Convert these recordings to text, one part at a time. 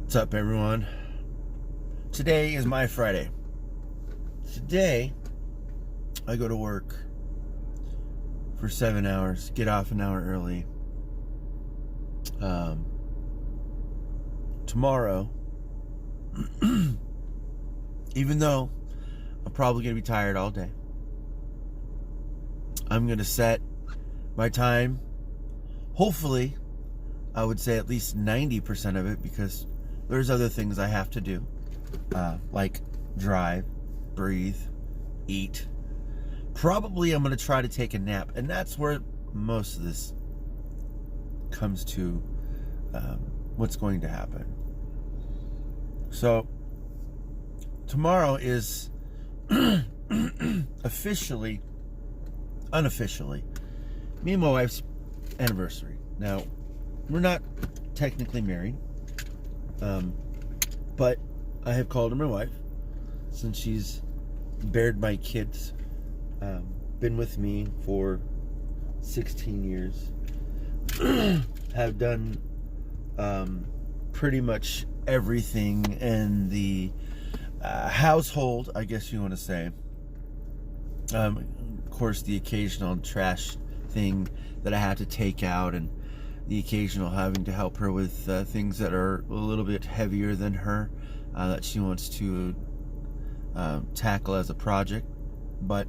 What's up, everyone? Today is my Friday. Today, I go to work for 7 hours, get off an hour early. Tomorrow, even though I'm probably going to be tired all day, I'm going to set my time. Hopefully, I would say at least 90% of it, because there's other things I have to do, like drive, breathe, eat. Probably I'm going to try to take a nap, and that's where most of this comes to what's going to happen. So, tomorrow is unofficially, me and my wife's anniversary. Now, we're not technically married, but I have called her my wife since she's bared my kids, been with me for 16 years, have done pretty much everything in the household, I guess you want to say. Of course, the occasional trash thing that I had to take out, and the occasional having to help her with things that are a little bit heavier than her, that she wants to tackle as a project. But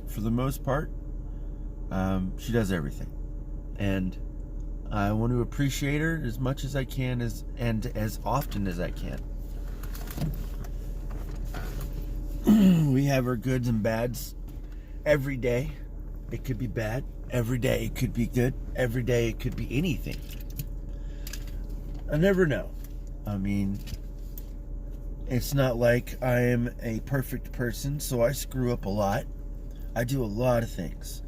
for the most part, she does everything, and I want to appreciate her as much as I can, and as often as I can. We have our goods and bads every day. It could be bad. Every day it could be good. Every day it could be anything. I never know. I mean, it's not like I am a perfect person, so I screw up a lot. I do a lot of things.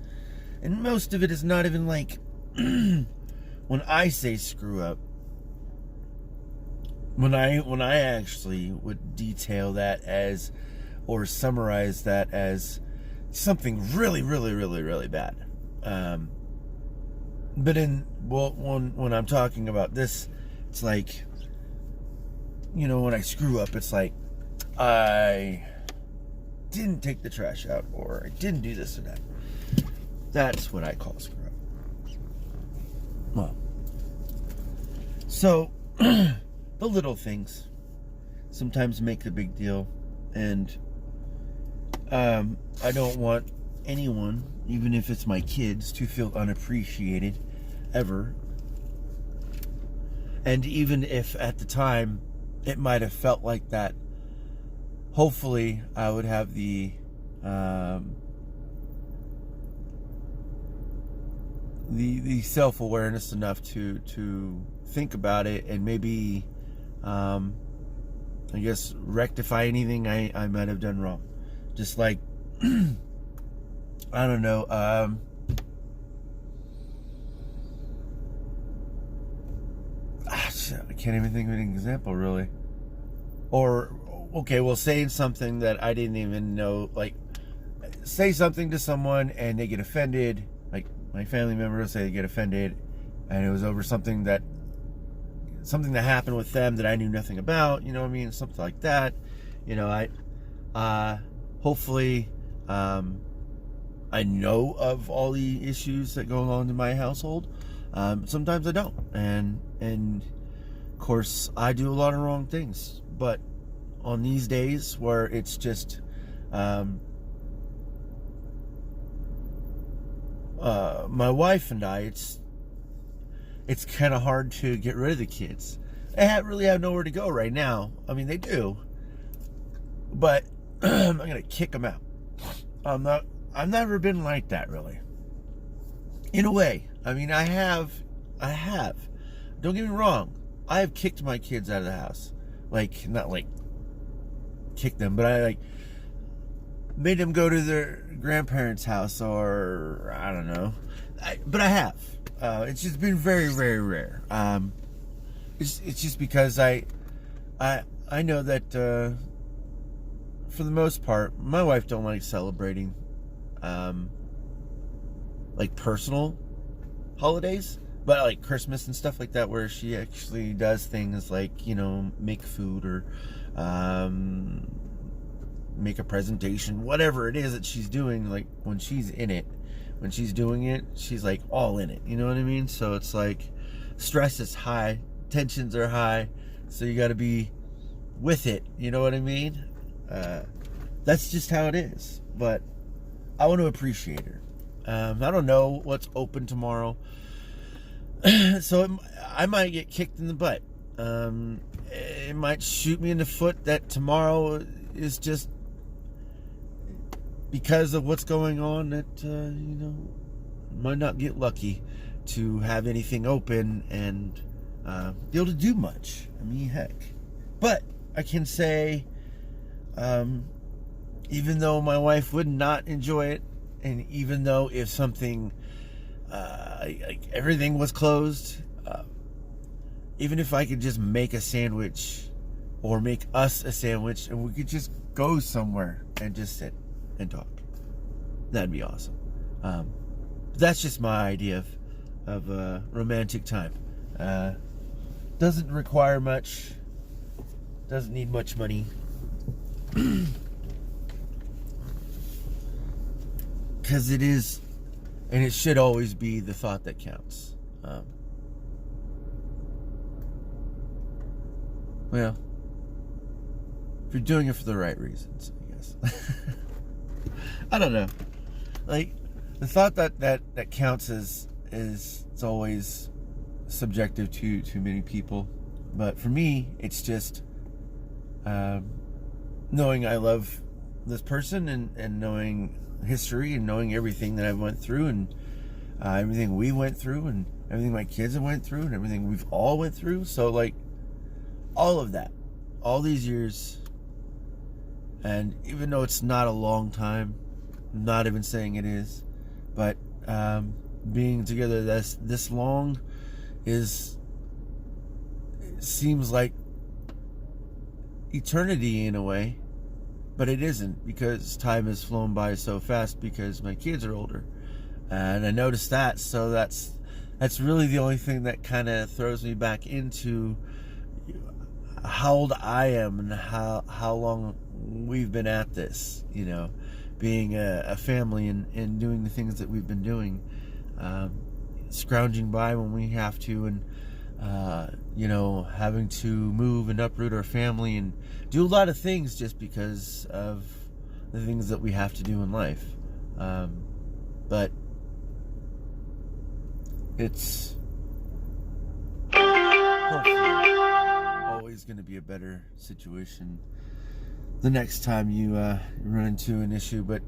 And most of it is not even like, when I say screw up, when I actually would detail that as, or summarize that as something really, really, really, really bad. But when I'm talking about this, it's like, when I screw up, it's like I didn't take the trash out, or I didn't do this or that. That's what I call screw up. Well, so the little things sometimes make the big deal, and I don't want anyone, even if it's my kids, to feel unappreciated ever. And even if at the time it might have felt like that, hopefully I would have the self-awareness enough to think about it, and maybe I guess rectify anything I might have done wrong. Just like I don't know, I can't even think of an example, really. Or, okay, well, saying something that I didn't even know, like, say something to someone and they get offended, like my family member will say they get offended, and it was over something that happened with them that I knew nothing about, you know what I mean, something like that. Hopefully, I know of all the issues that go on in my household. Sometimes I don't, and of course I do a lot of wrong things. But on these days where it's just my wife and I, it's kind of hard to get rid of the kids. They really have nowhere to go right now. I mean, they do, but I'm not gonna kick them out. I've never been like that, really. In a way, I mean, I have. Don't get me wrong. I have kicked my kids out of the house. Like, not like kicked them, but I like made them go to their grandparents' house, or I don't know. But I have. It's just been very, very rare. It's just because I know that for the most part, my wife don't like celebrating like personal holidays. but like Christmas and stuff like that, where she actually does things like, you know, make food or make a presentation, whatever it is that she's doing. Like when she's in it, when she's doing it, she's like all in it, you know what I mean? So it's like stress is high, tensions are high, so you got to be with it, you know what I mean? That's just how it is. But I want to appreciate her. I don't know what's open tomorrow, so I might get kicked in the butt. It might shoot me in the foot that tomorrow is just because of what's going on, that you know, might not get lucky to have anything open and be able to do much. I mean, heck. But I can say, even though my wife would not enjoy it, and even though if something, like everything was closed, even if I could just make a sandwich or make us a sandwich and we could just go somewhere and just sit and talk, that'd be awesome. That's just my idea of a romantic time. Doesn't require much, doesn't need much money. Because it is, and it should always be, the thought that counts. Well, if you're doing it for the right reasons, I guess. I don't know. Like, the thought that counts is it's always subjective to many people. But for me, it's just knowing I love this person and knowing history and knowing everything that I went through and everything we went through and everything my kids have went through and everything we've all went through. So like all of that, all these years, and even though it's not a long time, I'm not even saying it is, but being together this long seems like eternity in a way. But it isn't, because time has flown by so fast because my kids are older. And I noticed that, so that's really the only thing that kind of throws me back into how old I am and how long we've been at this, you know, being a family and doing the things that we've been doing, scrounging by when we have to, and you know, having to move and uproot our family and do a lot of things just because of the things that we have to do in life. But it's hopefully always going to be a better situation the next time you run into an issue. But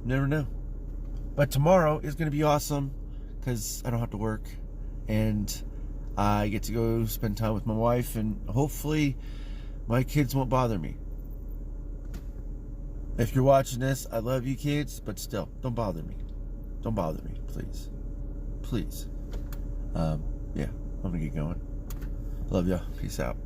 never know. But tomorrow is going to be awesome because I don't have to work. And I get to go spend time with my wife, and hopefully my kids won't bother me. If you're watching this, I love you kids, but still, don't bother me. Don't bother me, please. Please. Yeah, I'm gonna get going. Love y'all. Peace out.